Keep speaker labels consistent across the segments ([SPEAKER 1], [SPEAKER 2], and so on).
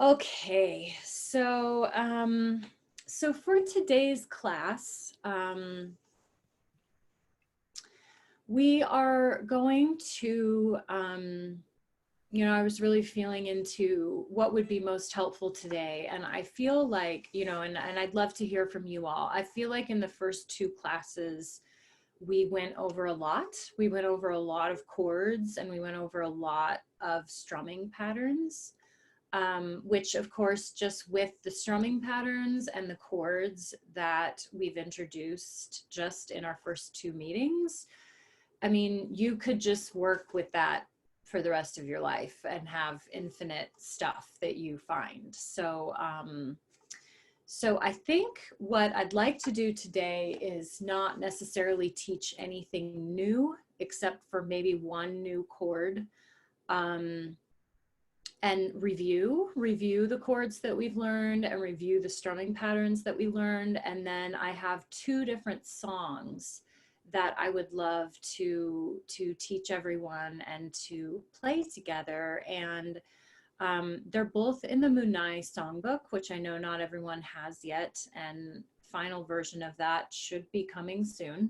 [SPEAKER 1] Okay, so for today's class, we are going to, I was really feeling into what would be most helpful today. And I feel like, and I'd love to hear from you all. I feel like in the first two classes, we went over a lot. We went over a lot of chords and we went over a lot of strumming patterns. Which of course, just with the strumming patterns and the chords that we've introduced just in our first two meetings, I mean, you could just work with that for the rest of your life and have infinite stuff that you find. So I think what I'd like to do today is not necessarily teach anything new, except for maybe one new chord. And review the chords that we've learned and review the strumming patterns that we learned. And then I have two different songs that I would love to teach everyone and to play together. And they're both in the Munai songbook, which I know not everyone has yet. And final version of that should be coming soon.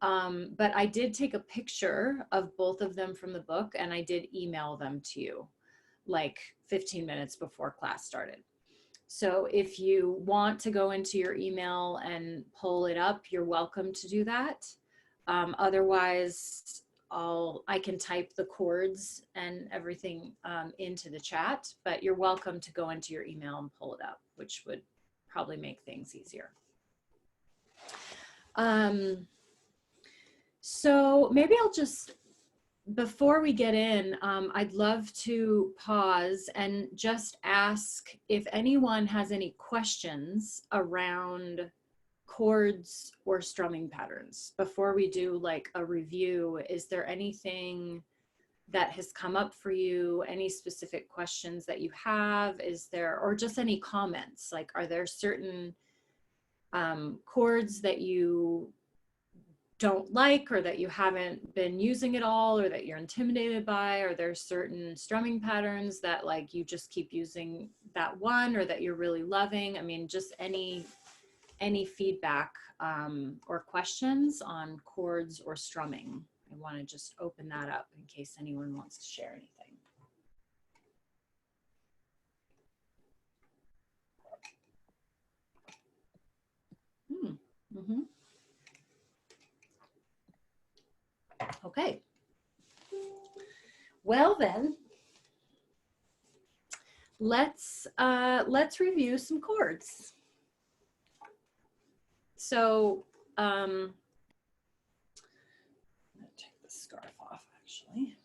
[SPEAKER 1] But I did take a picture of both of them from the book and I did email them to you like 15 minutes before class started. So if you want to go into your email and pull it up, you're welcome to do that. Otherwise, I can type the chords and everything into the chat, but you're welcome to go into your email and pull it up, which would probably make things easier. So maybe I'll just, before we get in, I'd love to pause and just ask if anyone has any questions around chords or strumming patterns. Before we do like a review, is there anything that has come up for you? Any specific questions that you have? Is there, or just any comments? Like, are there certain chords that you don't like or that you haven't been using at all or that you're intimidated by? Or there's certain strumming patterns that like you just keep using that one or that you're really loving? I mean, just any feedback or questions on chords or strumming. I want to just open that up in case anyone wants to share anything. Mm-hmm. Okay. Well then, let's review some chords. So I'm gonna take the scarf off actually.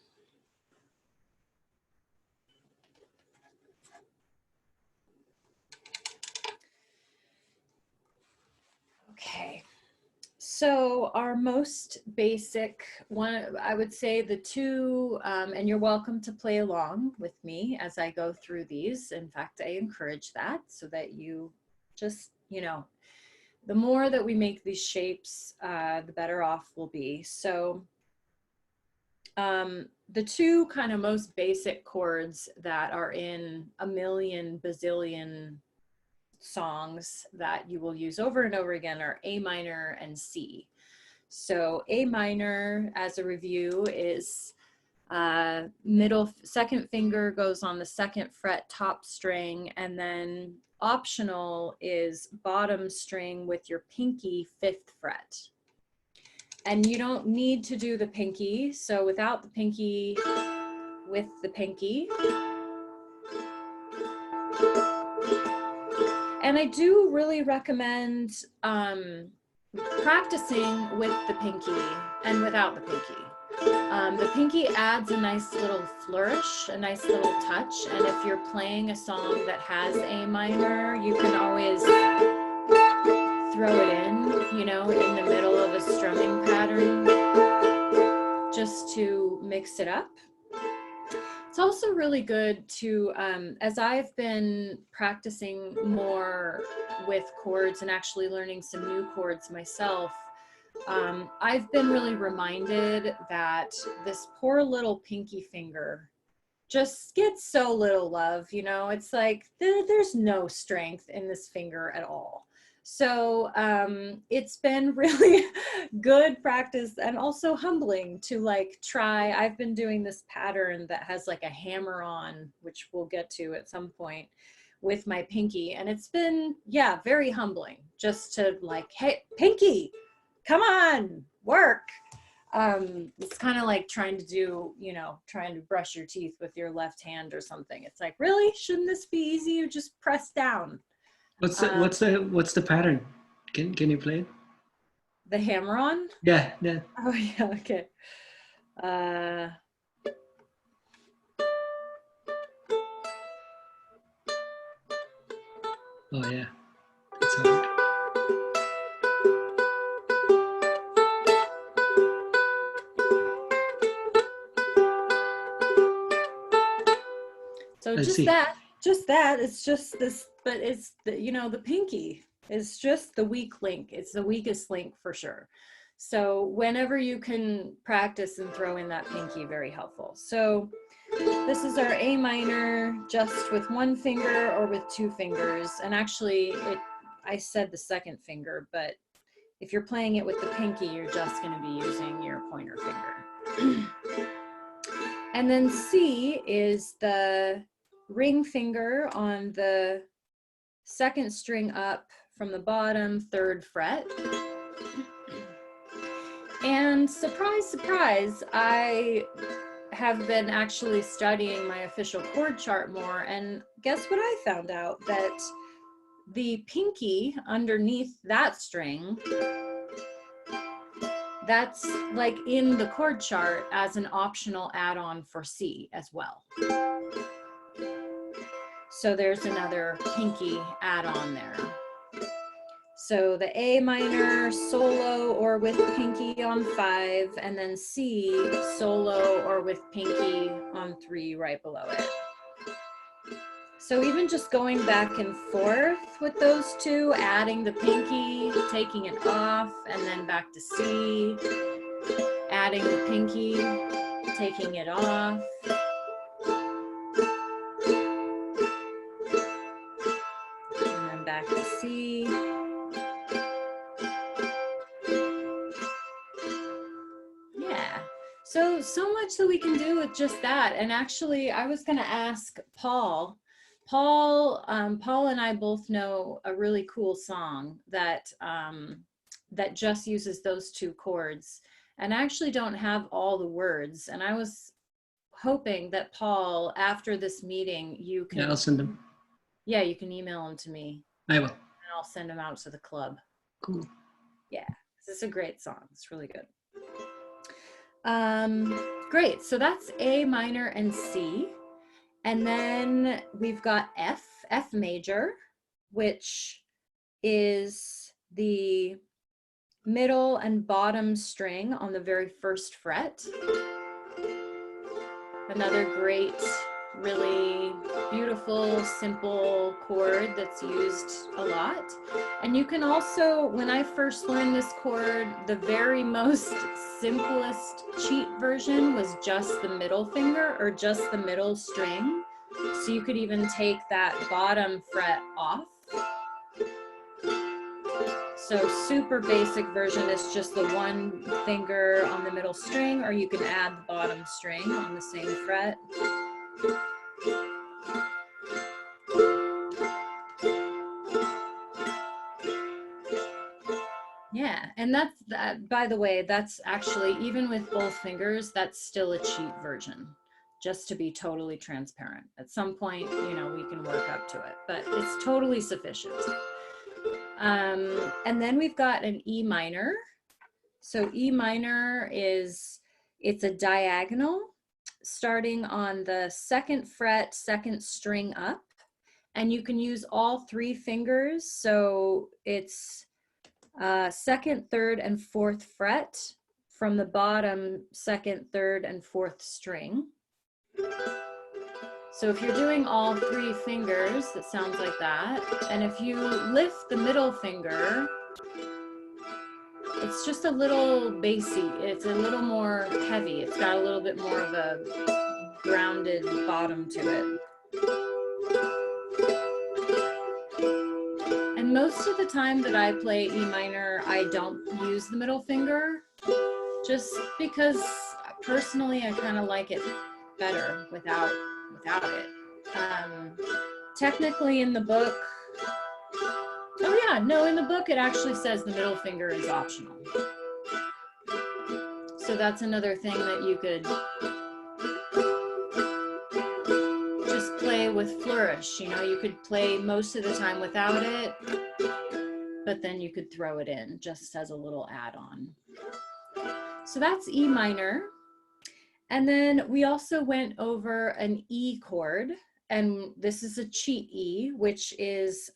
[SPEAKER 1] Okay. So our most basic one, I would say the two, and you're welcome to play along with me as I go through these. In fact, I encourage that so that you just, the more that we make these shapes, the better off we'll be. So the two kind of most basic chords that are in a million bazillion songs that you will use over and over again are A minor and C. So A minor, as a review, is second finger goes on the second fret top string, and then optional is bottom string with your pinky fifth fret. And you don't need to do the pinky, so without the pinky, with the pinky. And I do really recommend practicing with the pinky and without the pinky. The pinky adds a nice little flourish, a nice little touch, and if you're playing a song that has A minor, you can always throw it in the middle of a strumming pattern just to mix it up. It's also really good to, as I've been practicing more with chords and actually learning some new chords myself, I've been really reminded that this poor little pinky finger just gets so little love, you know. It's like there's no strength in this finger at all. So it's been really good practice and also humbling to like try. I've been doing this pattern that has like a hammer on, which we'll get to at some point, with my pinky, and it's been, yeah, very humbling just to like, hey, pinky, come on, work. It's kind of like trying to do, you know, trying to brush your teeth with your left hand or something. It's like, really, shouldn't this be easy? You just press down.
[SPEAKER 2] What's the pattern? Can you play it?
[SPEAKER 1] The hammer on?
[SPEAKER 2] Yeah, yeah.
[SPEAKER 1] Oh yeah, okay.
[SPEAKER 2] Oh yeah. That's hard.
[SPEAKER 1] So
[SPEAKER 2] Let's
[SPEAKER 1] just
[SPEAKER 2] see.
[SPEAKER 1] that, it's just this, but it's the, you know, the pinky is just the weak link. It's the weakest link for sure. So whenever you can practice and throw in that pinky, very helpful. So this is our A minor just with one finger or with two fingers. And actually I said the second finger, but if you're playing it with the pinky, you're just going to be using your pointer finger. And then C is the ring finger on the second string up from the bottom, 3rd fret. And surprise, surprise, I have been actually studying my official chord chart more, and guess what I found out? That the pinky underneath that string, that's like in the chord chart as an optional add-on for C as well. So there's another pinky add-on there. So the A minor solo or with pinky on 5, and then C solo or with pinky on 3 right below it. So even just going back and forth with those two, adding the pinky, taking it off, and then back to C, adding the pinky, taking it off. And then back to C. Yeah. So much that we can do with just that. And actually, I was going to ask Paul. Paul and I both know a really cool song that that just uses those two chords, and I actually don't have all the words. And I was hoping that Paul, after this meeting, you can.
[SPEAKER 2] Yeah, I'll send them.
[SPEAKER 1] Yeah, you can email them to me.
[SPEAKER 2] I will.
[SPEAKER 1] And I'll send them out to the club.
[SPEAKER 2] Cool.
[SPEAKER 1] Yeah, this is a great song. It's really good. Great. So that's A minor and C. And then we've got F major, which is the middle and bottom string on the very 1st fret. Another great, really beautiful, simple chord that's used a lot. And you can also, when I first learned this chord, the very most simplest cheat version was just the middle finger or just the middle string. So you could even take that bottom fret off. So super basic version is just the one finger on the middle string, or you can add the bottom string on the same fret. Yeah, and that's that. By the way, that's actually, even with both fingers, that's still a cheat version, just to be totally transparent. At some point, you know, we can work up to it, but it's totally sufficient. And then we've got an E minor. So E minor is, it's a diagonal starting on the 2nd fret, 2nd string up, and you can use all 3 fingers. So it's 2nd, 3rd, and 4th fret from the bottom 2nd, 3rd, and 4th string. So if you're doing all 3 fingers, it sounds like that. And if you lift the middle finger, it's just a little bassy. It's a little more heavy. It's got a little bit more of a grounded bottom to it. And most of the time that I play E minor, I don't use the middle finger, just because personally I kind of like it better without it. Technically in the book, oh yeah, no, in the book it actually says the middle finger is optional. So that's another thing that you could just play with flourish. You know, you could play most of the time without it, but then you could throw it in just as a little add-on. So that's E minor. And then we also went over an E chord, and this is a cheat E, which is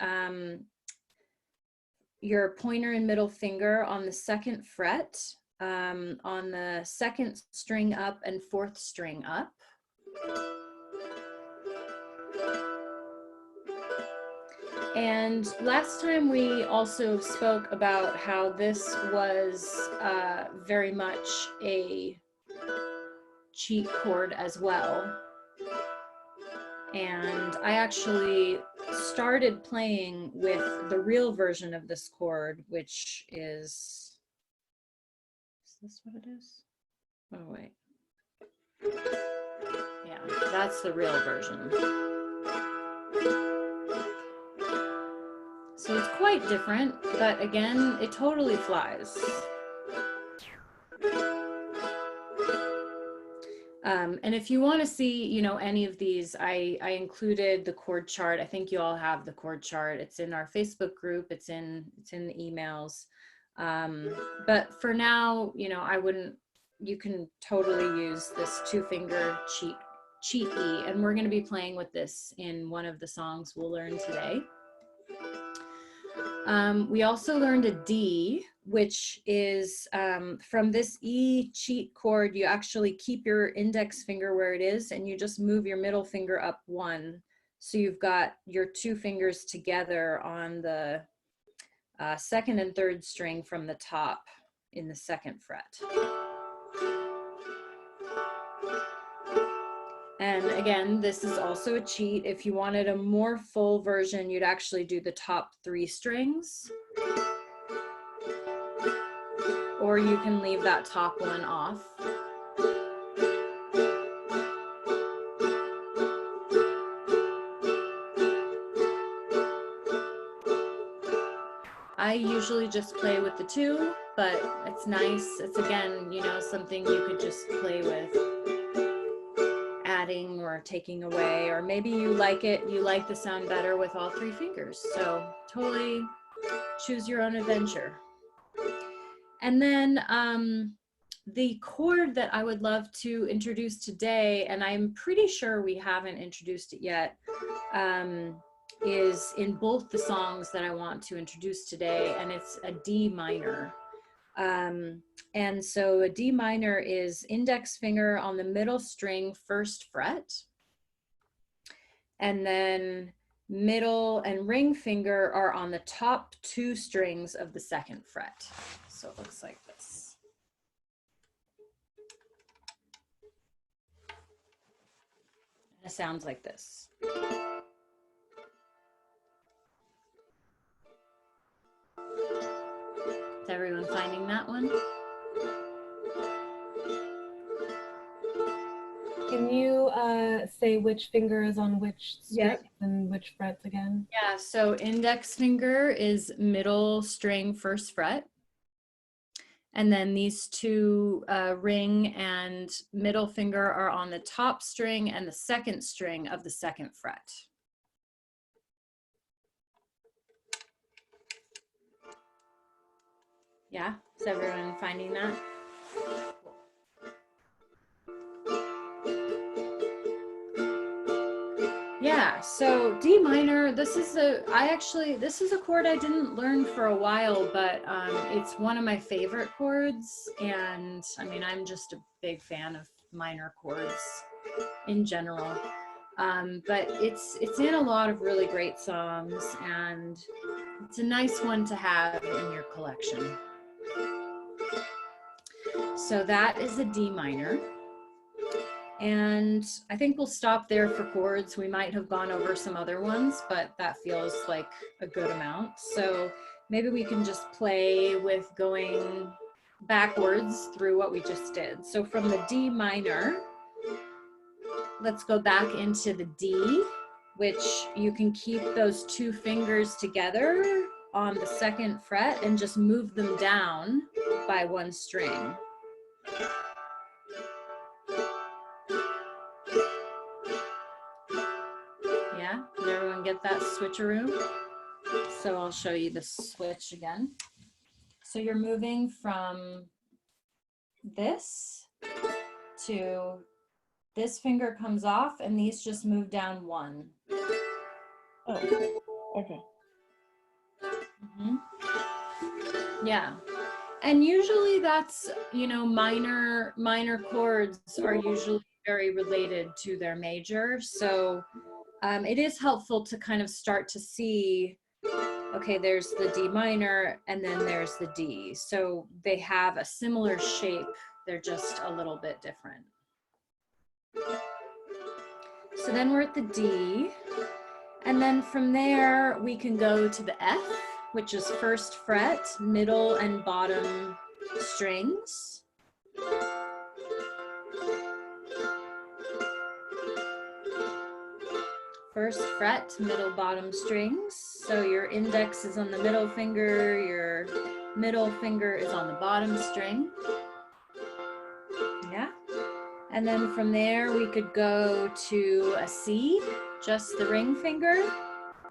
[SPEAKER 1] your pointer and middle finger on the 2nd fret, on the 2nd string up and 4th string up. And last time we also spoke about how this was very much a cheat chord as well. And I actually started playing with the real version of this chord, which is this what it is? Oh, wait. Yeah, that's the real version. So it's quite different, but again, it totally flies. And if you want to see, you know, any of these, I included the chord chart. I think you all have the chord chart. It's in our Facebook group. It's in the emails. But for now, you know, you can totally use this 2-finger cheat E, and we're going to be playing with this in one of the songs we'll learn today. We also learned a D, which is from this E cheat chord, you actually keep your index finger where it is and you just move your middle finger up 1. So you've got your 2 fingers together on the 2nd and 3rd string from the top in the 2nd fret. And again, this is also a cheat. If you wanted a more full version, you'd actually do the top 3 strings. Or you can leave that top one off. I usually just play with the 2, but it's nice. It's again, you know, something you could just play with, adding or taking away, or maybe you like the sound better with all 3 fingers. So totally choose your own adventure. And then the chord that I would love to introduce today, and I'm pretty sure we haven't introduced it yet, is in both the songs that I want to introduce today, and it's a D minor. And so a D minor is index finger on the middle string, 1st fret, and then middle and ring finger are on the top 2 strings of the 2nd fret. So it looks like this. It sounds like this. Is everyone finding that one?
[SPEAKER 3] Can you say which finger is on which string and which frets again?
[SPEAKER 1] Yeah, so index finger is middle string, 1st fret. And then these 2 ring and middle finger are on the top string and the 2nd string of the 2nd fret. Yeah, is everyone finding that? Yeah, so D minor, this is a chord I didn't learn for a while, but it's one of my favorite chords, and I mean, I'm just a big fan of minor chords in general. But it's in a lot of really great songs, and it's a nice one to have in your collection. So that is a D minor. And I think we'll stop there for chords. We might have gone over some other ones, but that feels like a good amount. So maybe we can just play with going backwards through what we just did. So from the D minor, let's go back into the D, which you can keep those two fingers together on the 2nd fret and just move them down by 1 string. Yeah, did everyone get that switcheroo? So I'll show you the switch again. So you're moving from this to this finger comes off and these just move down 1.
[SPEAKER 4] Oh, okay.
[SPEAKER 1] Yeah. And usually that's, you know, minor chords are usually very related to their major. So it is helpful to kind of start to see, okay, there's the D minor and then there's the D. So they have a similar shape. They're just a little bit different. So then we're at the D. And then from there, we can go to the F, which is 1st fret, middle and bottom strings. First fret, middle, bottom strings. So your index is on the middle finger, your middle finger is on the bottom string. Yeah. And then from there, we could go to a C, just the ring finger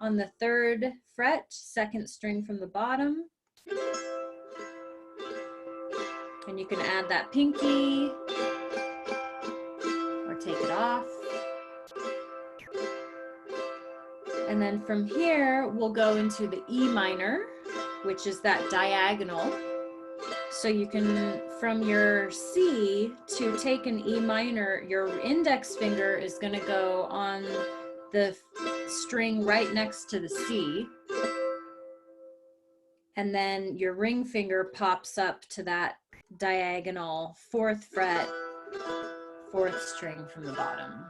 [SPEAKER 1] on the 3rd fret, 2nd string from the bottom. And you can add that pinky or take it off. And then from here, we'll go into the E minor, which is that diagonal. So you can, from your C to take an E minor, your index finger is going to go on the string right next to the C. And then your ring finger pops up to that diagonal 4th fret, 4th string from the bottom.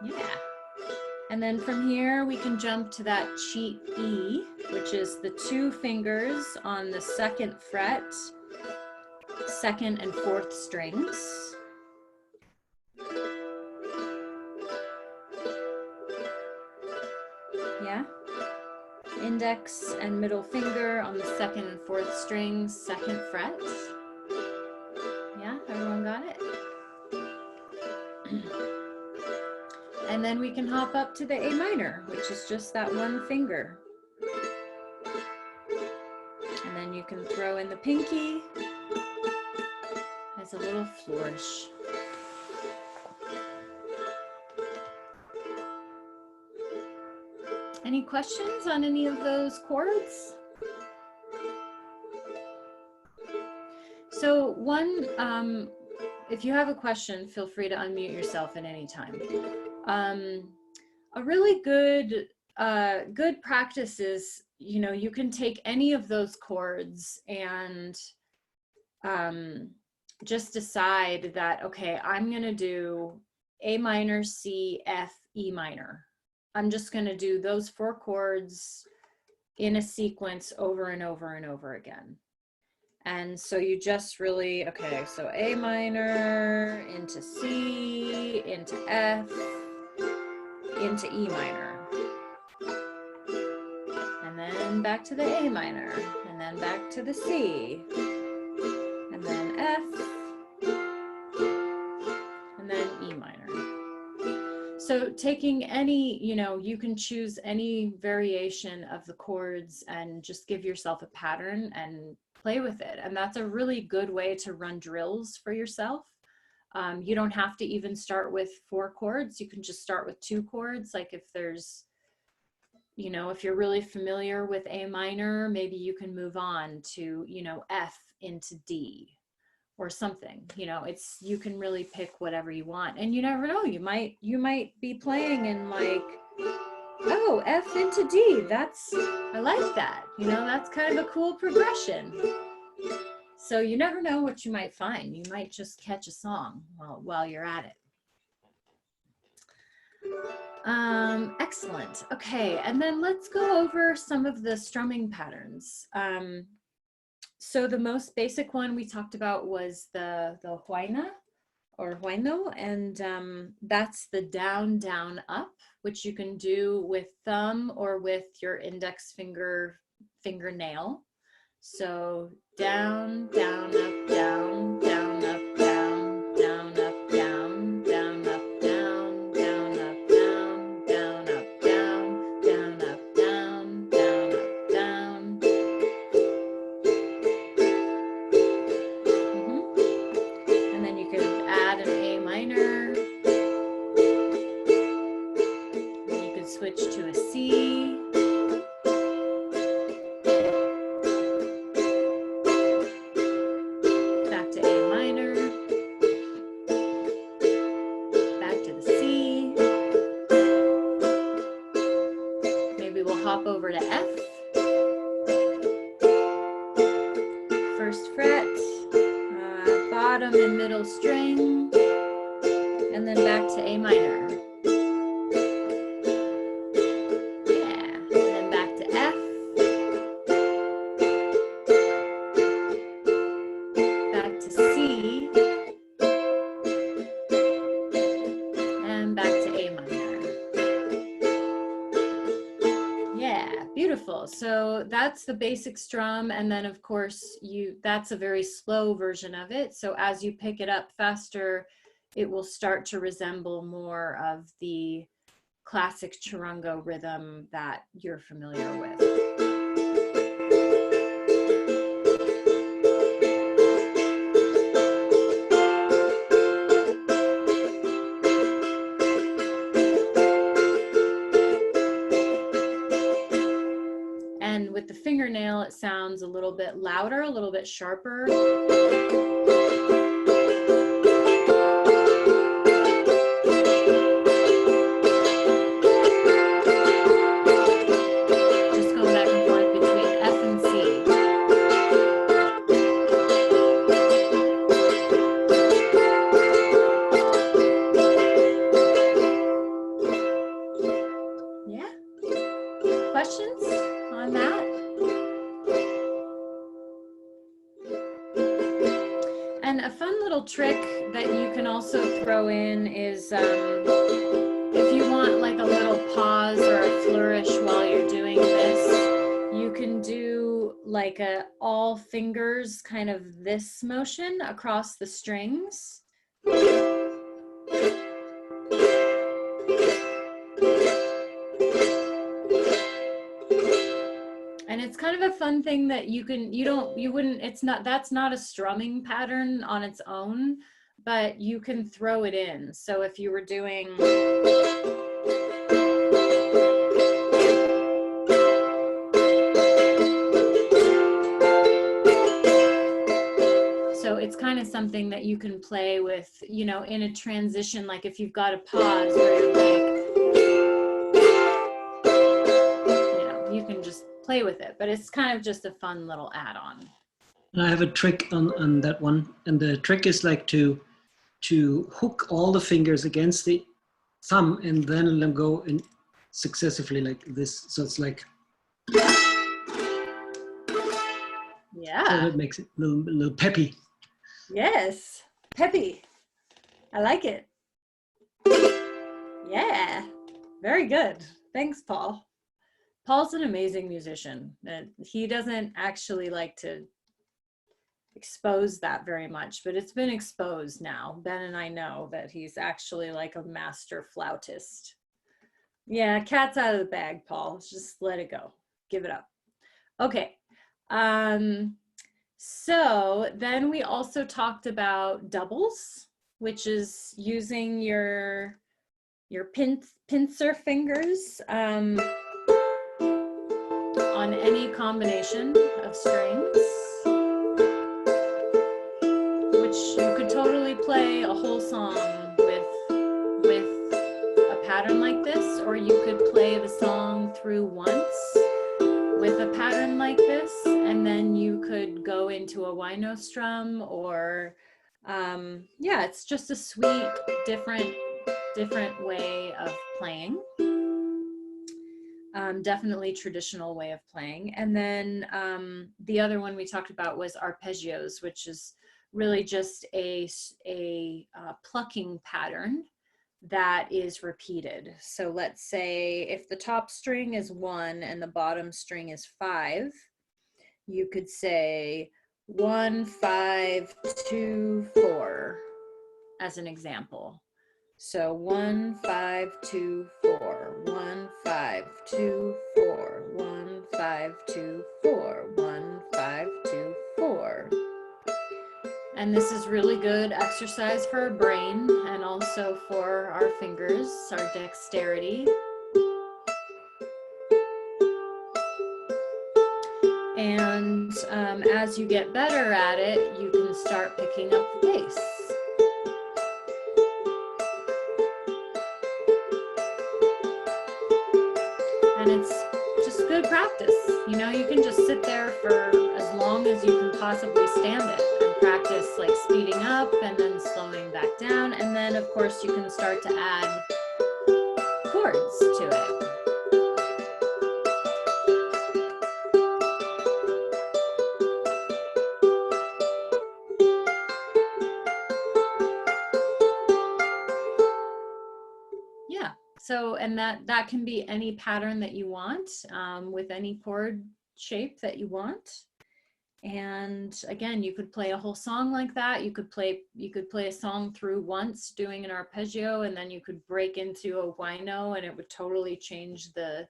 [SPEAKER 1] Yeah. And then from here, we can jump to that cheat E, which is the 2 fingers on the 2nd fret, 2nd and 4th strings. Yeah. Index and middle finger on the 2nd and 4th strings, 2nd fret. Yeah, everyone got it? And then we can hop up to the A minor, which is just that 1 finger. And then you can throw in the pinky as a little flourish. Any questions on any of those chords? So if you have a question, feel free to unmute yourself at any time. A really good practice is, you know, you can take any of those chords and just decide that, okay, I'm going to do A minor, C, F, E minor. I'm just going to do those 4 chords in a sequence over and over and over again. And so you just really, okay, so A minor, into C, into F, into E minor. And then back to the A minor, and then back to the C, and then F, and then E minor. So taking any, you know, you can choose any variation of the chords and just give yourself a pattern and play with it. And that's a really good way to run drills for yourself. You don't have to even start with 4 chords. You can just start with 2 chords. Like if there's, you know, if you're really familiar with A minor, maybe you can move on to, you know, F into D or something. You know, it's, you can really pick whatever you want. And you never know, you might be playing in like Oh, F into D. I like that. You know, that's kind of a cool progression. So you never know what you might find. You might just catch a song while you're at it. Excellent. Okay, and then let's go over some of the strumming patterns. So the most basic one we talked about was the huayna or huayno, and that's the down, down, up, which you can do with thumb or with your index fingernail. So down, down, up, down, down, up, down, down, up, down, down, up, down, down, up, down, down, up, down, down, up, down, down, up, down. And then you could add an A minor. Then you could switch to a C. Back to A minor. Back to the C. Maybe we'll hop over to F. First fret. Bottom and middle string, and then back to A minor. Yeah, and then back to F, back to C, and back to A minor. Yeah, beautiful. So that's the basic strum, and then of course that's a very slow version of it. So as you pick it up faster, it will start to resemble more of the classic CharanGO rhythm that you're familiar with. And with the fingernail, it sounds a little bit louder, a little bit sharper. Just going back and forth between F and C. Yeah? Questions on that? And a fun little trick that you can also throw in is if you want like a little pause or a flourish while you're doing this, you can do like a all fingers kind of this motion across the strings. And it's kind of a fun thing that that's not a strumming pattern on its own, but you can throw it in. So if you were doing, so it's kind of something that you can play with, you know, in a transition, like if you've got a pause where you're like, you know, you can just play with it, but it's kind of just a fun little add-on.
[SPEAKER 2] I have a trick on that one, and the trick is like to hook all the fingers against the thumb and then let them go in successively like this. So it's like,
[SPEAKER 1] Yeah.
[SPEAKER 2] so that makes it a little peppy.
[SPEAKER 1] Yes, peppy. I like it. Yeah, very good. Thanks, Paul. Paul's an amazing musician. He doesn't actually like to expose that very much, but it's been exposed now. Ben and I know that he's actually like a master flautist. Yeah, cat's out of the bag, Paul. Just let it go. Give it up. Okay. So then we also talked about doubles, which is using your pincer fingers on any combination of strings, which you could totally play a whole song with a pattern pattern like this, or you could play the song through once with a pattern like this, and then you could go into a wino strum, or yeah, it's just a sweet, different way of playing. Definitely traditional way of playing. And then the other one we talked about was arpeggios, which is really just a plucking pattern that is repeated. So let's say if the top string is 1 and the bottom string is 5, you could say 1, 5, 2, 4 as an example. So 1, 5, 2, 4, 1, 5, 2, 4, 1, 5, 2, 4, 1, 5, 2, 4. And this is really good exercise for our brain and also for our fingers, our dexterity. And as you get better at it, you can start picking up the pace. And it's just good practice. You know, you can just sit there for as long as you can possibly stand it and practice like speeding up and then slowing back down. And then of course you can start to add chords to it. Yeah. So, and that can be any pattern that you want, with any chord shape that you want. And again, you could play a whole song like that. You could play a song through once doing an arpeggio, and then you could break into a wino and it would totally change the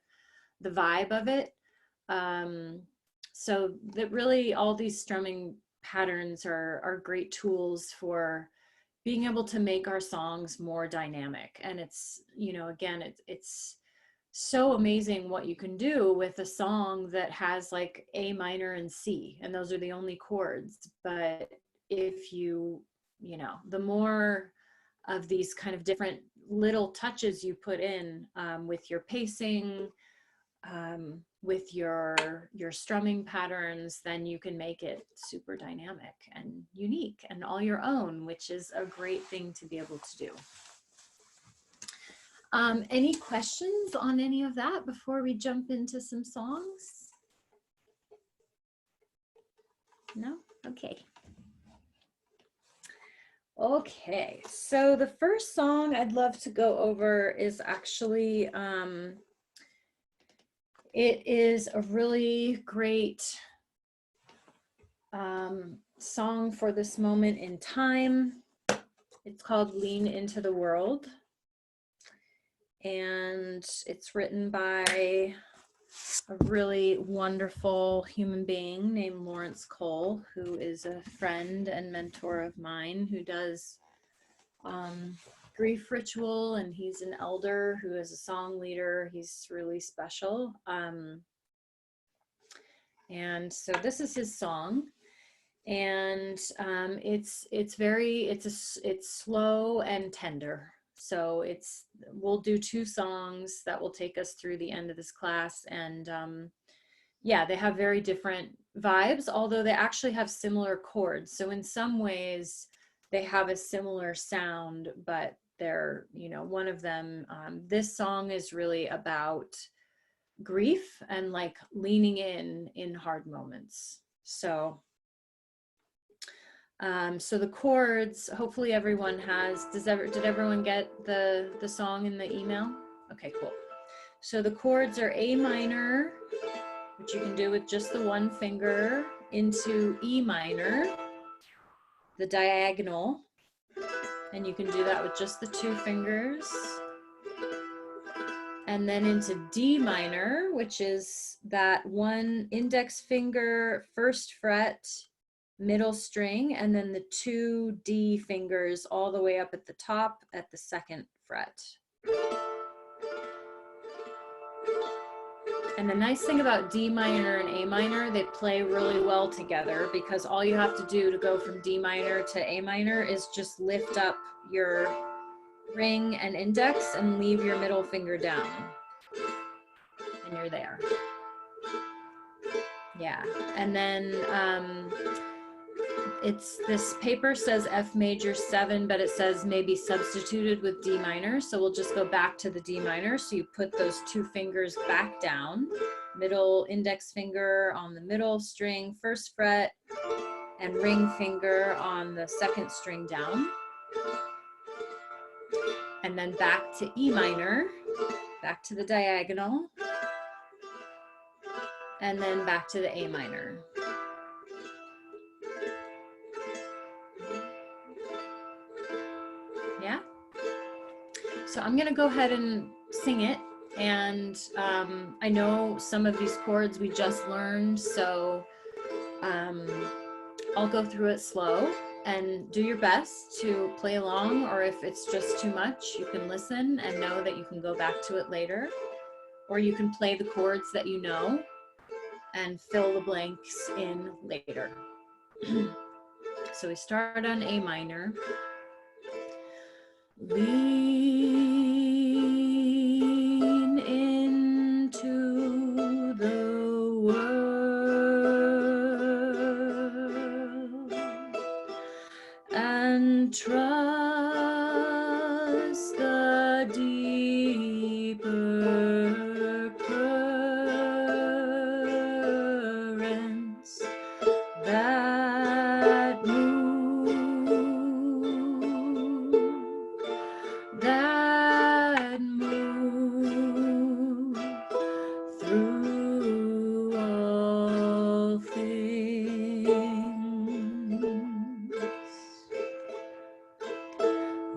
[SPEAKER 1] vibe of it. So that really all these strumming patterns are great tools for being able to make our songs more dynamic. And it's, you know, again, it's so amazing what you can do with a song that has like A minor and C, and those are the only chords. But if you know, the more of these kind of different little touches you put in with your pacing, with your strumming patterns, then you can make it super dynamic and unique and all your own, which is a great thing to be able to do. Any questions on any of that before we jump into some songs? No? Okay. Okay, so the first song I'd love to go over is actually, it is a really great song for this moment in time. It's called Lean Into the World. And it's written by a really wonderful human being named Lawrence Cole, who is a friend and mentor of mine who does grief ritual, and he's an elder who is a song leader. He's really special. And so this is his song, and it's slow and tender. So we'll do 2 songs that will take us through the end of this class. And yeah, they have very different vibes, although they actually have similar chords. So in some ways they have a similar sound, but they're, you know, one of them, this song is really about grief and like leaning in hard moments. So so the chords, hopefully everyone has, did everyone get the song in the email? Okay, cool. So the chords are A minor, which you can do with just the 1 finger, into E minor, the diagonal, and you can do that with just the 2 fingers. And then into D minor, which is that 1 index finger, 1st fret, middle string, and then the 2 D fingers all the way up at the top at the 2nd fret. And the nice thing about D minor and A minor, they play really well together, because all you have to do to go from D minor to A minor is just lift up your ring, and index, and leave your middle finger down. And you're there. Yeah. And then this paper says F major 7, but it says maybe substituted with D minor. So we'll just go back to the D minor. So you put those 2 fingers back down, middle index finger on the middle string, 1st fret, and ring finger on the 2nd string down. And then back to E minor, back to the diagonal, and then back to the A minor. Yeah? So I'm gonna go ahead and sing it. And I know some of these chords we just learned, so I'll go through it slow, and do your best to play along, or if it's just too much, you can listen and know that you can go back to it later, or you can play the chords that you know and fill the blanks in later. So we start on A minor. Lean into the world and trust the deeper currents that move through all things.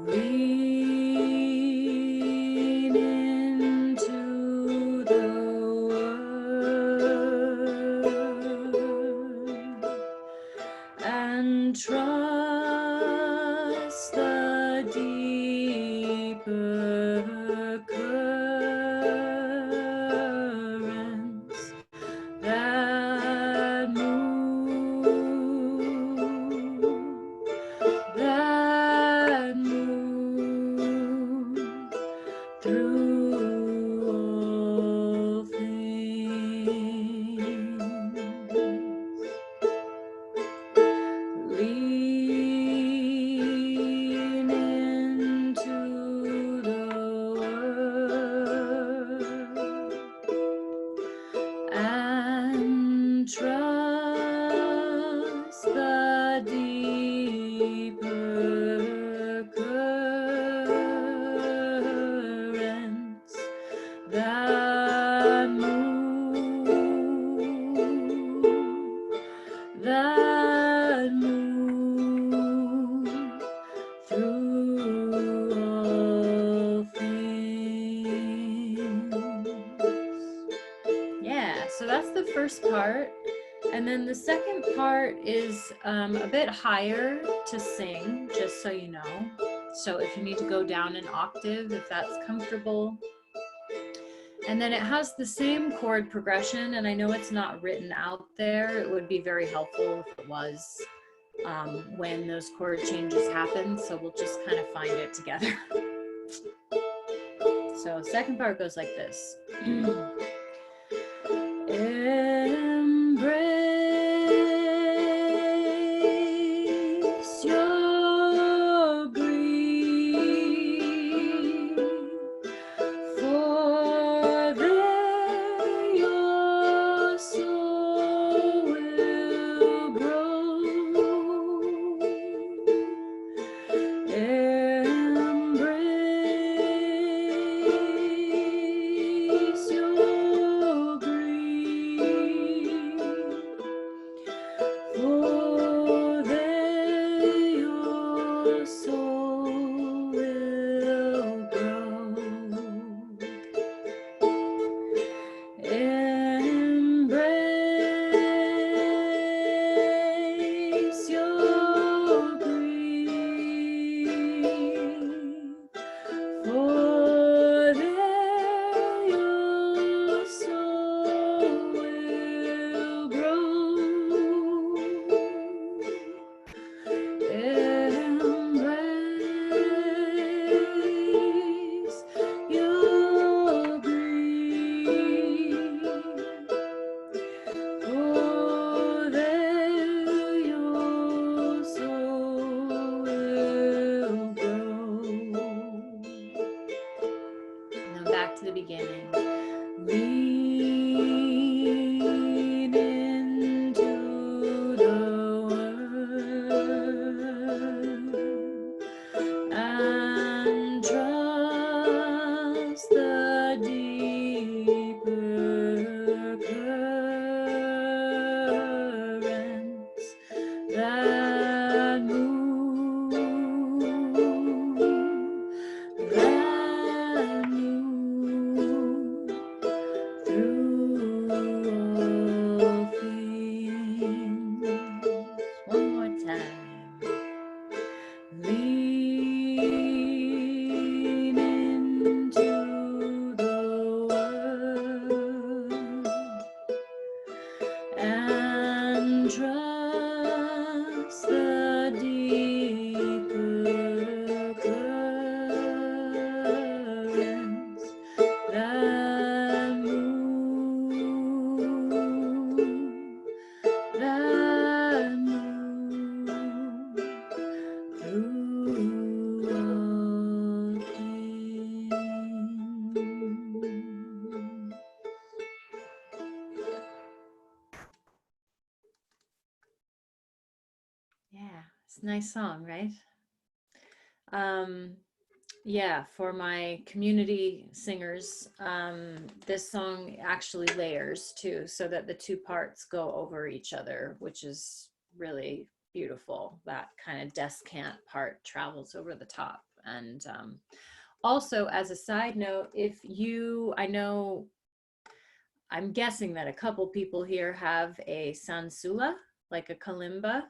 [SPEAKER 1] Lean into the world and trust the deeper currents that move through all things. Lean into the world and trust the deeper currents that move through all things. Yeah, so that's the first part. And then the second part is a bit higher to sing, just so you know. So if you need to go down an octave, if that's comfortable. And then it has the same chord progression, and I know it's not written out there. It would be very helpful if it was when those chord changes happen. So we'll just kind of find it together. So second part goes like this. Embrace your grief, for there your soul will grow. Embrace your It's a nice song, right? Yeah, for my community singers, this song actually layers too, so that the two parts go over each other, which is really beautiful. That kind of descant part travels over the top. And also, as a side note, if you, I know, I'm guessing that a couple people here have a sansula, like a kalimba.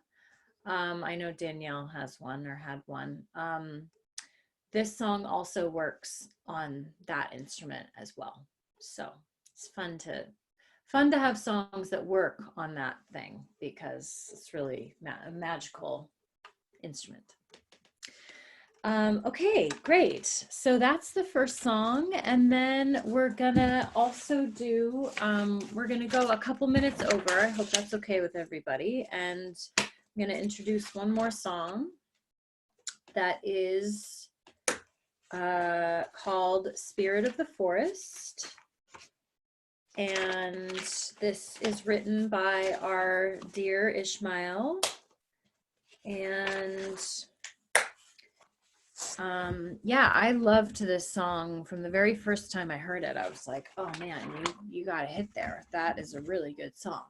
[SPEAKER 1] I know Danielle has one or had one. This song also works on that instrument as well. So it's fun to have songs that work on that thing, because it's really a magical instrument. Okay, great. So that's the first song. And then we're gonna also do, we're gonna go a couple minutes over. I hope that's okay with everybody. And I'm gonna introduce one more song that is called Spirit of the Forest. And this is written by our dear Ishmael. And yeah, I loved this song from the very first time I heard it. I was like, oh man, you got a hit there. That is a really good song.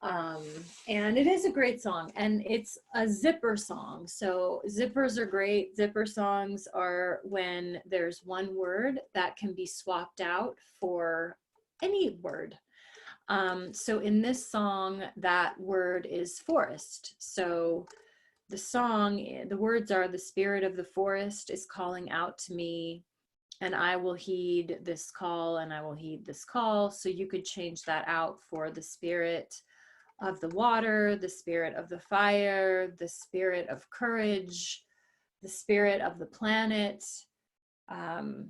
[SPEAKER 1] And it is a great song, and it's a zipper song. So zippers are great. Zipper songs are when there's one word that can be swapped out for any word. So in this song, that word is forest. So the song, the words are, the spirit of the forest is calling out to me, and I will heed this call, and I will heed this call. So you could change that out for the spirit of the water, the spirit of the fire, the spirit of courage, the spirit of the planet, the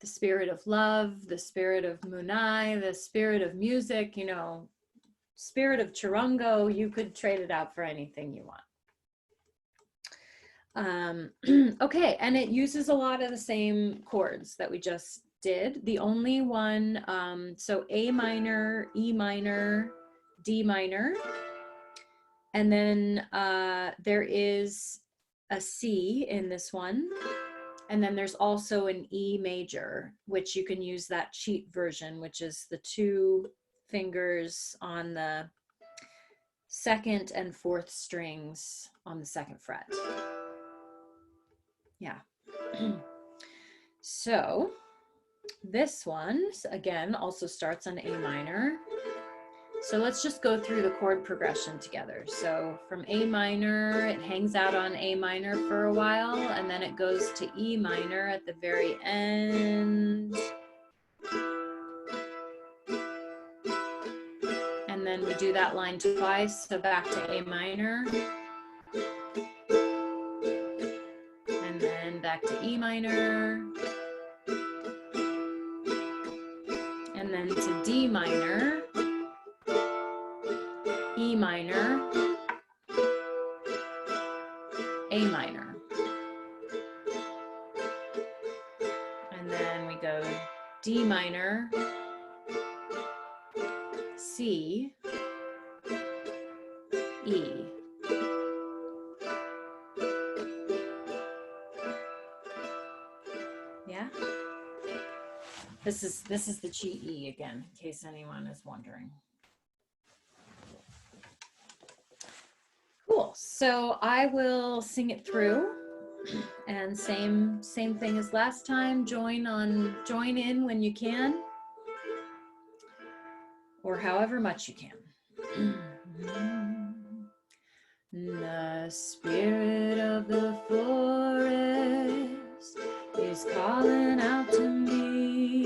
[SPEAKER 1] spirit of love, the spirit of Munai, the spirit of music, you know, spirit of CharanGO. You could trade it out for anything you want. Okay, and it uses a lot of the same chords that we just did. The only one, so A minor, E minor, D minor, and then there is a C in this one, and then there's also an E major, which you can use that cheat version, which is the 2 fingers on the 2nd and 4th strings on the 2nd fret. Yeah. So this one, again, also starts on A minor. So let's just go through the chord progression together. So from A minor, it hangs out on A minor for a while, and then it goes to E minor at the very end. And then we do that line twice, so back to A minor. And then back to E minor. And then to D minor. E minor, A minor. And then we go D minor, C, E. Yeah? This is the cheat E again, in case anyone is wondering. Cool. So I will sing it through, and same thing as last time. Join in when you can, or however much you can. The spirit of the forest is calling out to me.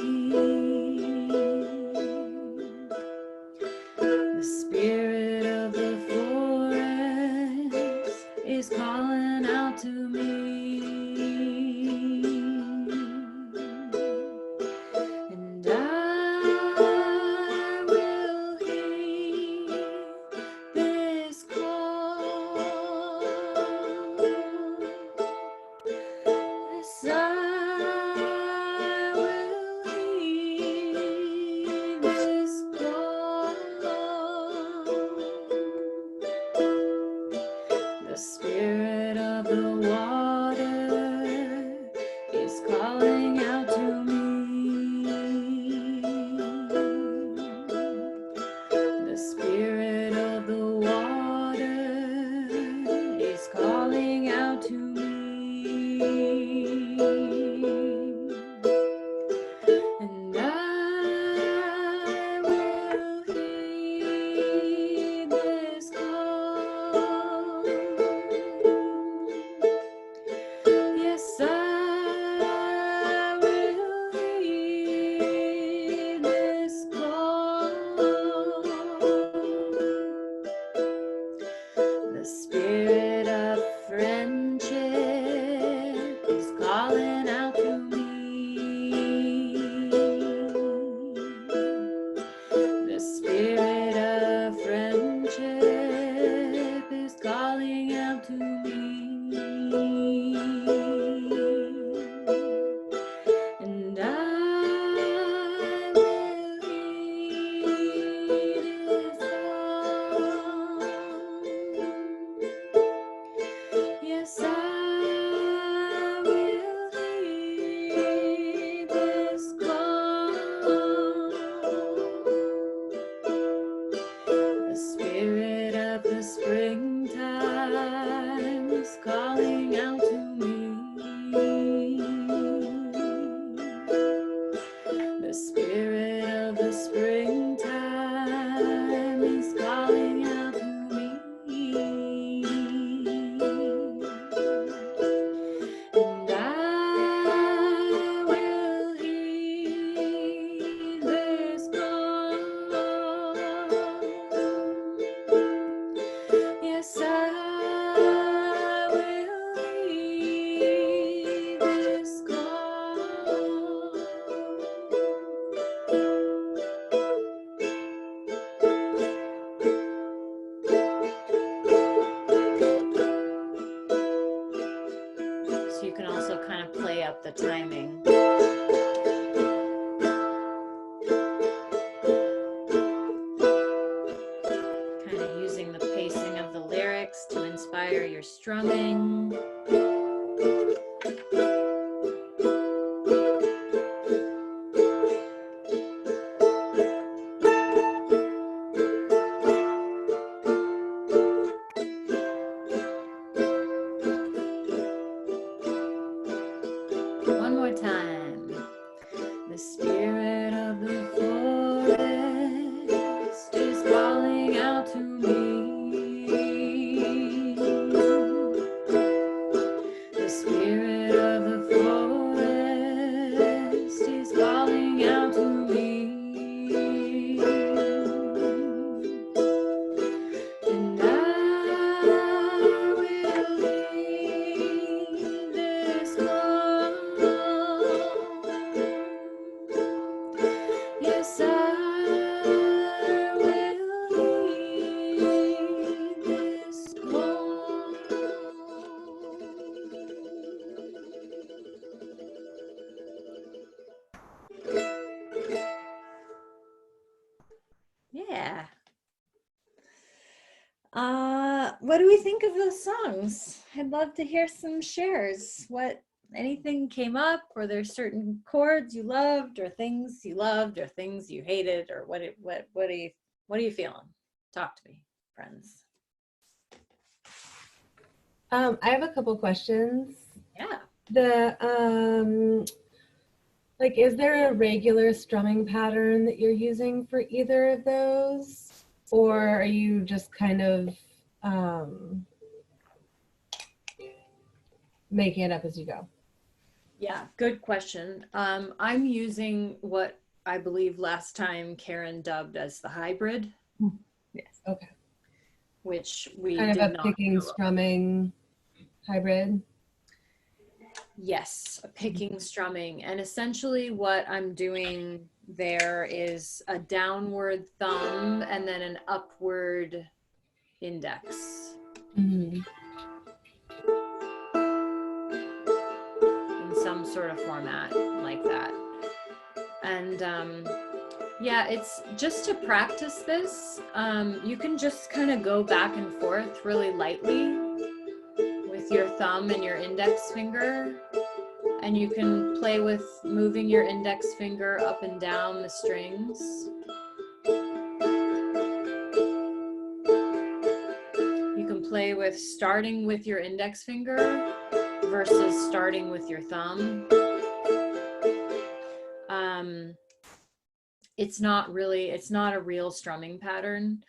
[SPEAKER 1] The spirit of the forest is calling out to me. And I will heed this call. Yes, I spirit of the water is calling out to me, and I will heed this call. Yes, I will heed this call. The spirit of friendship is calling out to me. The spirit of friendship is calling out to me, and I will heed his call. Yes, I will heed this call. The spirit of the springtime is calling out to me. The spirit of the springtime is calling out to me. And I will heed this call. Yes, I will heed this call. So you can also kind of play up the timing. Kind of using the pacing of the lyrics to inspire your strumming. One more time. The spirit of the forest is calling out to me. The spirit of the forest is calling out to me. And I will heed this call. Yes, I will heed this call. Yeah. What do we think of those songs? I'd love to hear some shares. Anything came up? Were there certain chords you loved, or things you loved, or things you hated, or what are you feeling? Talk to me, friends.
[SPEAKER 3] I have a couple questions.
[SPEAKER 1] Yeah.
[SPEAKER 3] Like, is there a regular strumming pattern that you're using for either of those? Or are you just kind of making it up as you go?
[SPEAKER 1] Yeah, good question. I'm using what I believe last time Karen dubbed as the hybrid.
[SPEAKER 3] Yes. Okay.
[SPEAKER 1] Which we
[SPEAKER 3] kind
[SPEAKER 1] did
[SPEAKER 3] of a
[SPEAKER 1] not
[SPEAKER 3] picking
[SPEAKER 1] know.
[SPEAKER 3] strumming hybrid.
[SPEAKER 1] Yes, a picking strumming. And essentially what I'm doing there is a downward thumb and then an upward index.
[SPEAKER 3] Mm-hmm.
[SPEAKER 1] In some sort of format like that. And yeah, it's just to practice this. You can just kind of go back and forth really lightly with your thumb and your index finger. And you can play with moving your index finger up and down the strings. play with starting with your index finger versus starting with your thumb. It's not a real strumming pattern.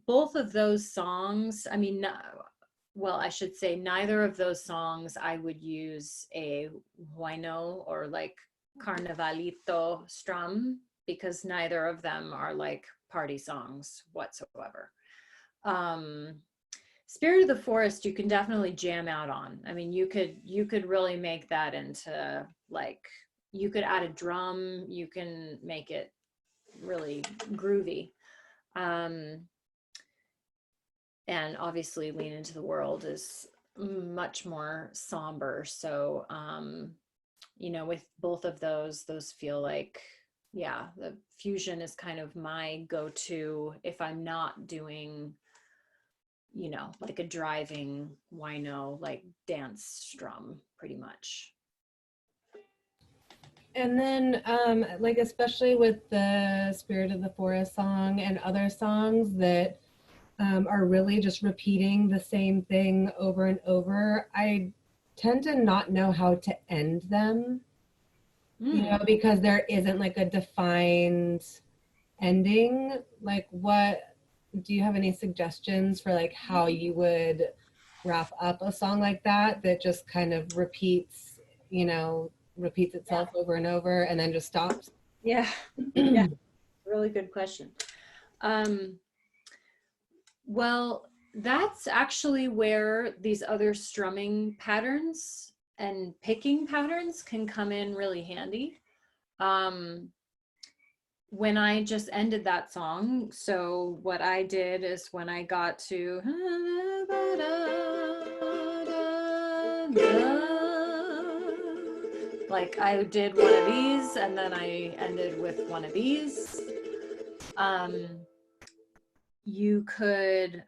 [SPEAKER 1] Both of those songs, I mean, well, I should say neither of those songs I would use a huayno or like carnavalito strum, because neither of them are like party songs whatsoever. Spirit of the Forest, you can definitely jam out on. I mean, you could really make that into like, you could add a drum, you can make it really groovy. And obviously Lean Into the World is much more somber. So, you know, with both of those feel like, yeah, the fusion is kind of my go-to if I'm not doing, you know, like a driving huayno, like dance strum, pretty much.
[SPEAKER 3] And then, like, especially with the Spirit of the Forest song and other songs that are really just repeating the same thing over and over, I tend to not know how to end them, you know, because there isn't like a defined ending. Like, what do you have any suggestions for like how you would wrap up a song like that just kind of repeats, you know, repeats itself over and over and then just stops?
[SPEAKER 1] Yeah, yeah, really good question. Well, that's actually where these other strumming patterns and picking patterns can come in really handy. When I just ended that song, so what I did is when I got to like, I did one of these and then I ended with one of these. You could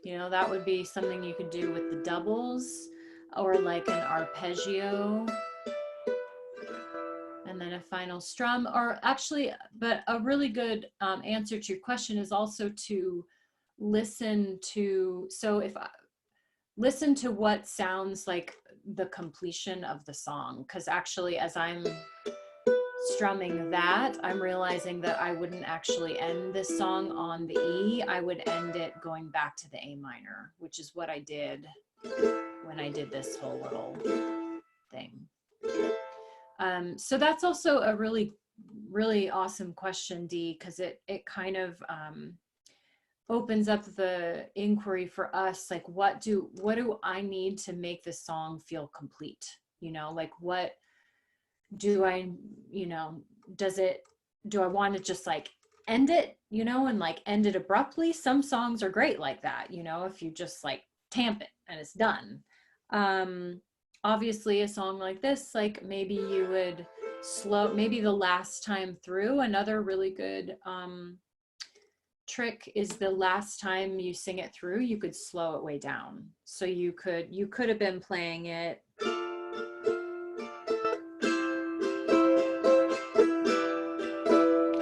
[SPEAKER 1] you know, that would be something you could do with the doubles, or like an arpeggio and then a final strum. Or actually, but a really good answer to your question is also to listen to, so if I listen to what sounds like the completion of the song, because actually as I'm strumming that, I'm realizing that I wouldn't actually end this song on the E. I would end it going back to the A minor, which is what I did when I did this whole little thing. So that's also a really, really awesome question, Dee, because it kind of opens up the inquiry for us, like what do I need to make this song feel complete? You know, like what do I, you know, do I want to just like end it, you know, and like end it abruptly? Some songs are great like that, you know, if you just like tamp it and it's done. Obviously a song like this, like maybe you would maybe the last time through. Another really good trick is the last time you sing it through, you could slow it way down. So you could have been playing it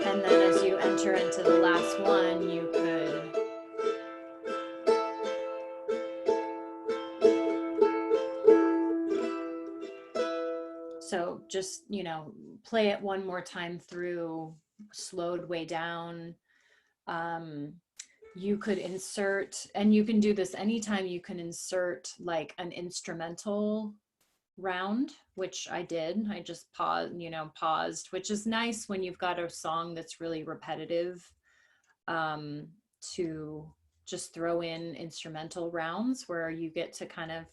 [SPEAKER 1] and then as you enter into the last one, you could so just, you know, play it one more time through, slowed way down. You could insert, and you can do this anytime, you can insert like an instrumental round, which I did. I just paused, which is nice when you've got a song that's really repetitive, to just throw in instrumental rounds where you get to kind of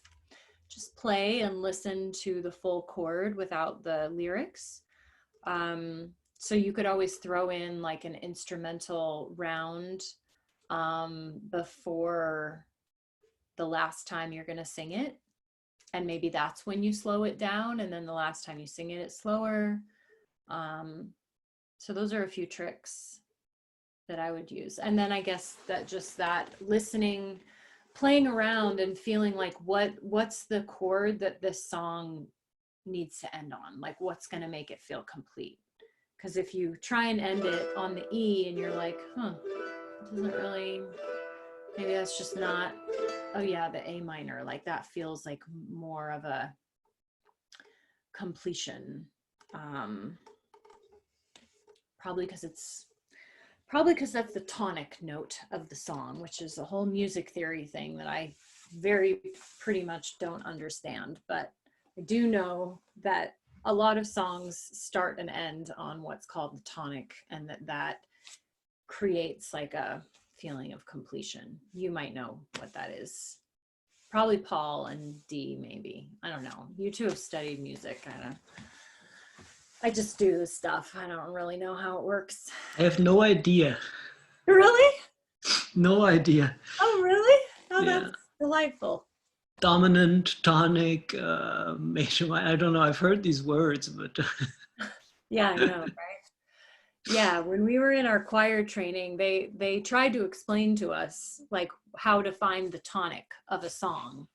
[SPEAKER 1] just play and listen to the full chord without the lyrics. So you could always throw in like an instrumental round before the last time you're going to sing it. And maybe that's when you slow it down. And then the last time you sing it, it's slower. So those are a few tricks that I would use. And then I guess that just that listening playing around and feeling like what's the chord that this song needs to end on, like what's going to make it feel complete. Because if you try and end it on the E and you're like, it doesn't really, maybe that's just not, oh yeah, the A minor, like that feels like more of a completion. Probably because that's the tonic note of the song, which is a whole music theory thing that I pretty much don't understand. But I do know that a lot of songs start and end on what's called the tonic, and that creates like a feeling of completion. You might know what that is. Probably Paul and D, maybe. I don't know. You two have studied music. I just do this stuff. I don't really know how it works.
[SPEAKER 2] I have no idea.
[SPEAKER 1] Really?
[SPEAKER 2] No idea.
[SPEAKER 1] Oh, really? Oh,
[SPEAKER 2] Yeah.
[SPEAKER 1] that's delightful.
[SPEAKER 2] Dominant, tonic, major. I don't know. I've heard these words, but
[SPEAKER 1] Yeah, I know, right? Yeah, when we were in our choir training, they tried to explain to us like how to find the tonic of a song.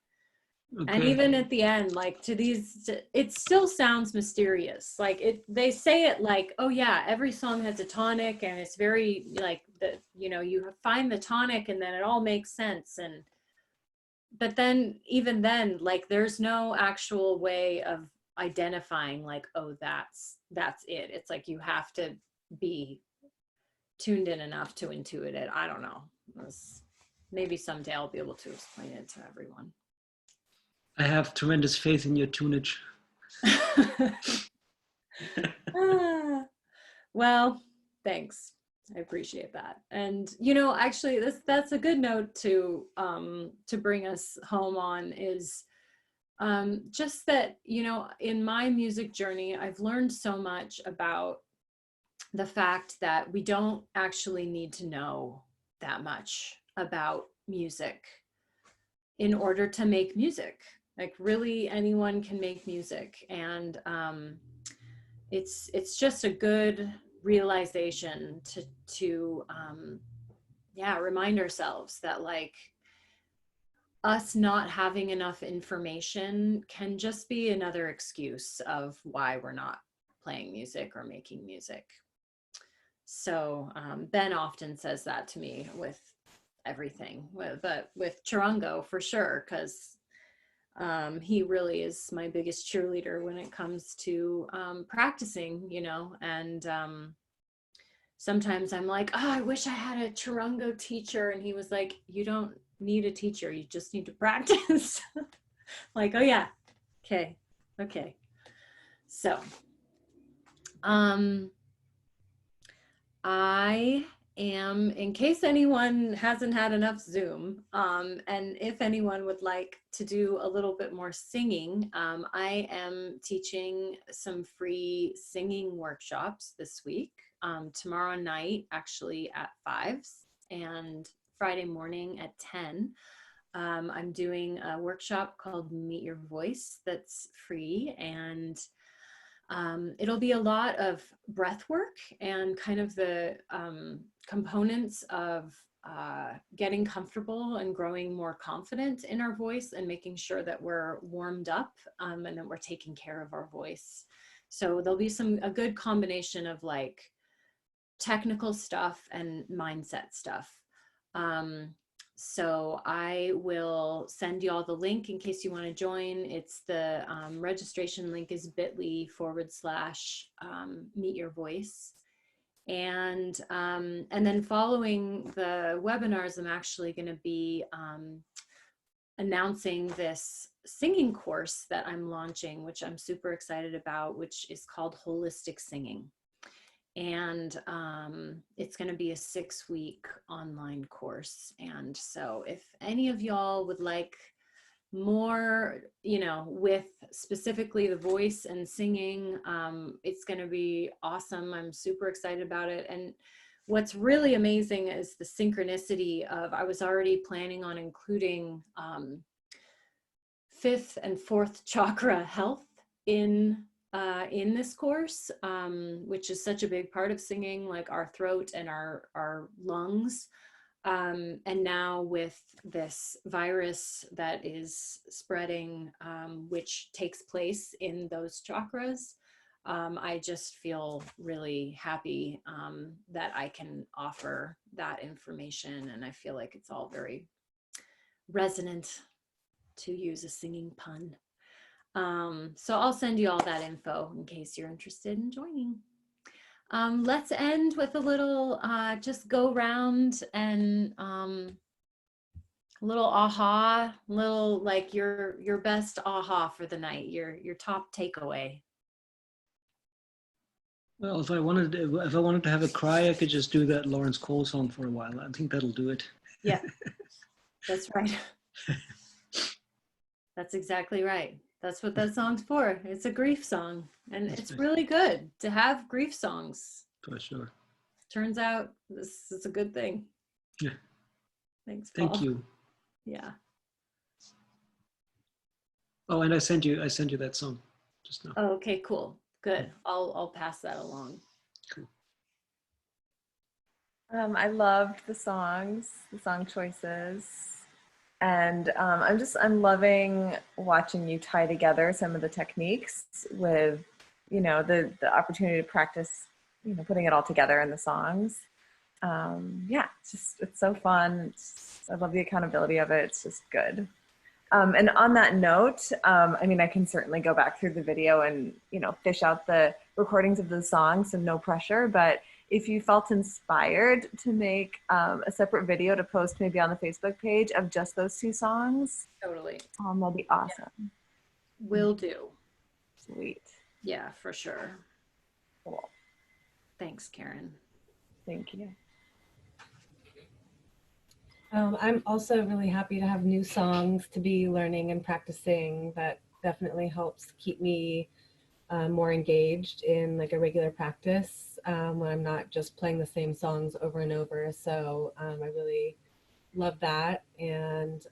[SPEAKER 2] okay.
[SPEAKER 1] And even at the end, like it still sounds mysterious. Like they say it like, oh yeah, every song has a tonic, and it's very like you find the tonic and then it all makes sense. But then even then, like there's no actual way of identifying like, oh, that's it. It's like you have to be tuned in enough to intuit it. I don't know. Maybe someday I'll be able to explain it to everyone.
[SPEAKER 2] I have tremendous faith in your tunage.
[SPEAKER 1] Well, thanks. I appreciate that. And actually, that's a good note to bring us home on is just that in my music journey, I've learned so much about the fact that we don't actually need to know that much about music in order to make music. Like really anyone can make music, and it's just a good realization to remind ourselves that like us not having enough information can just be another excuse of why we're not playing music or making music. So Ben often says that to me with everything, but with CharanGO for sure, because he really is my biggest cheerleader when it comes to practicing, and sometimes I'm like, oh, I wish I had a CharanGO teacher. And he was like, you don't need a teacher. You just need to practice. Like, oh yeah. Okay. So, I am, in case anyone hasn't had enough Zoom, and if anyone would like to do a little bit more singing, I am teaching some free singing workshops this week, tomorrow night actually at 5 and Friday morning at 10. I'm doing a workshop called Meet Your Voice that's free, and it'll be a lot of breath work and kind of the components of getting comfortable and growing more confident in our voice and making sure that we're warmed up and that we're taking care of our voice. So there'll be a good combination of like technical stuff and mindset stuff. So I will send you all the link in case you want to join. It's the registration link is bit.ly/meet your voice. And then following the webinars, I'm actually going to be announcing this singing course that I'm launching, which I'm super excited about, which is called Holistic Singing. And it's going to be a 6-week online course. And so if any of y'all would like more, with specifically the voice and singing, it's going to be awesome. I'm super excited about it. And what's really amazing is the synchronicity of, I was already planning on including 5th and 4th chakra health in this course, which is such a big part of singing, like our throat and our lungs. And now with this virus that is spreading, which takes place in those chakras, I just feel really happy that I can offer that information. And I feel like it's all very resonant, to use a singing pun. So I'll send you all that info in case you're interested in joining. Let's end with a little, just go round and a little aha, little like your best aha for the night, your top takeaway.
[SPEAKER 2] Well, if I wanted to have a cry, I could just do that Lawrence Cole song for a while. I think that'll do it.
[SPEAKER 1] Yeah, that's right. That's exactly right. That's what that song's for. It's a grief song, and
[SPEAKER 2] That's
[SPEAKER 1] it's
[SPEAKER 2] right.
[SPEAKER 1] really good to have grief songs.
[SPEAKER 2] For sure.
[SPEAKER 1] Turns out this is a good thing.
[SPEAKER 2] Yeah.
[SPEAKER 1] Thanks, Paul.
[SPEAKER 2] Thank you.
[SPEAKER 1] Yeah.
[SPEAKER 2] Oh, and I sent you that song just now.
[SPEAKER 1] Oh, okay, cool. Good. I'll pass that along.
[SPEAKER 2] Cool.
[SPEAKER 4] I loved the song choices. And I'm loving watching you tie together some of the techniques with, the opportunity to practice, putting it all together in the songs. Yeah, it's so fun. I love the accountability of it. It's just good. And on that note, I can certainly go back through the video and, fish out the recordings of the songs, so no pressure, but if you felt inspired to make a separate video to post maybe on the Facebook page of just those two songs,
[SPEAKER 1] Totally.
[SPEAKER 4] that'd be awesome.
[SPEAKER 1] Will do.
[SPEAKER 4] Sweet.
[SPEAKER 1] Yeah, for sure.
[SPEAKER 4] Cool.
[SPEAKER 1] Thanks, Karen.
[SPEAKER 4] Thank you.
[SPEAKER 3] I'm also really happy to have new songs to be learning and practicing. That definitely helps keep me more engaged in like a regular practice when I'm not just playing the same songs over and over. So I really love that, and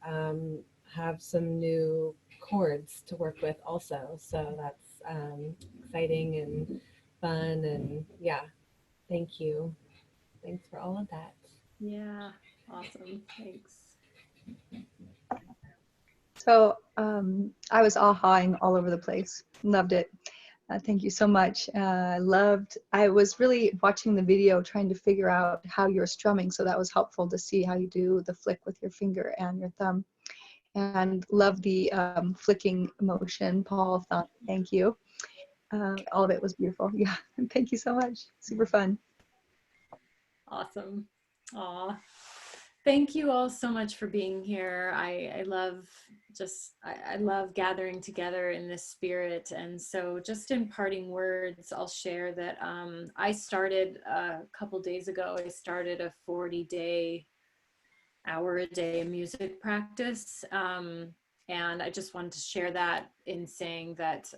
[SPEAKER 3] have some new chords to work with also. So that's exciting and fun, and yeah, thank you. Thanks for all of that.
[SPEAKER 1] Yeah, awesome. Thanks.
[SPEAKER 5] So I was ahawing all over the place. Loved it. Thank you so much. I was really watching the video trying to figure out how you're strumming, so that was helpful to see how you do the flick with your finger and your thumb. And love the flicking motion, Paul. Thank you. All of it was beautiful. Yeah, thank you so much. Super fun.
[SPEAKER 1] Awesome. Aw. Thank you all so much for being here. I love I love gathering together in this spirit. And so just in parting words, I'll share that I started a couple days ago, I started a 40-day, hour-a-day music practice. And I just wanted to share that in saying that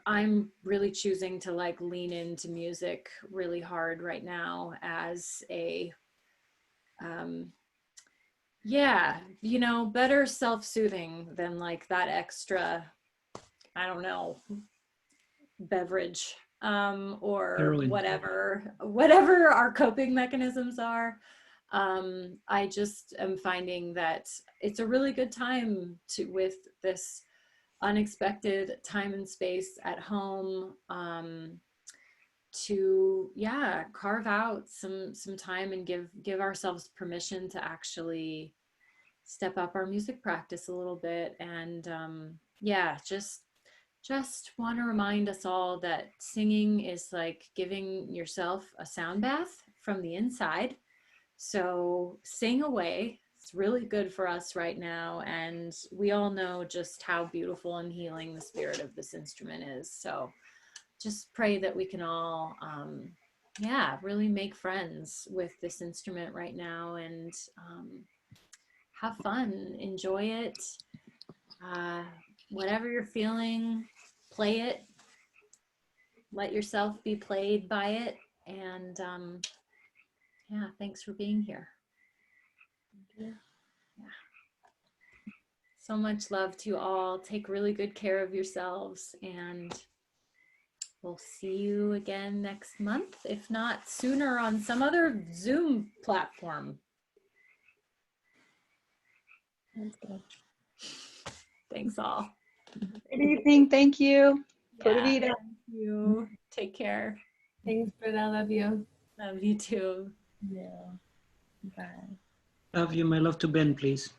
[SPEAKER 1] I'm really choosing to like lean into music really hard right now as a better self-soothing than like that extra, I don't know, beverage or
[SPEAKER 2] Heroin.
[SPEAKER 1] whatever our coping mechanisms are. I just am finding that it's a really good time with this unexpected time and space at home to carve out some time and give ourselves permission to actually step up our music practice a little bit. And just want to remind us all that singing is like giving yourself a sound bath from the inside. So sing away. It's really good for us right now, and we all know just how beautiful and healing the spirit of this instrument is. So just pray that we can all, really make friends with this instrument right now and have fun, enjoy it. Whatever you're feeling, play it. Let yourself be played by it. And thanks for being here. Yeah. So much love to you all. Take really good care of yourselves, and we'll see you again next month, if not sooner on some other Zoom platform.
[SPEAKER 4] That's good.
[SPEAKER 1] Thanks all.
[SPEAKER 5] Good evening. Thank you. Pura
[SPEAKER 1] Yeah,
[SPEAKER 5] vida.
[SPEAKER 1] thank you. Take care.
[SPEAKER 3] Thanks, Britta. I love you.
[SPEAKER 1] Love you too.
[SPEAKER 4] Yeah. Bye.
[SPEAKER 2] Love you, my love to Ben, please.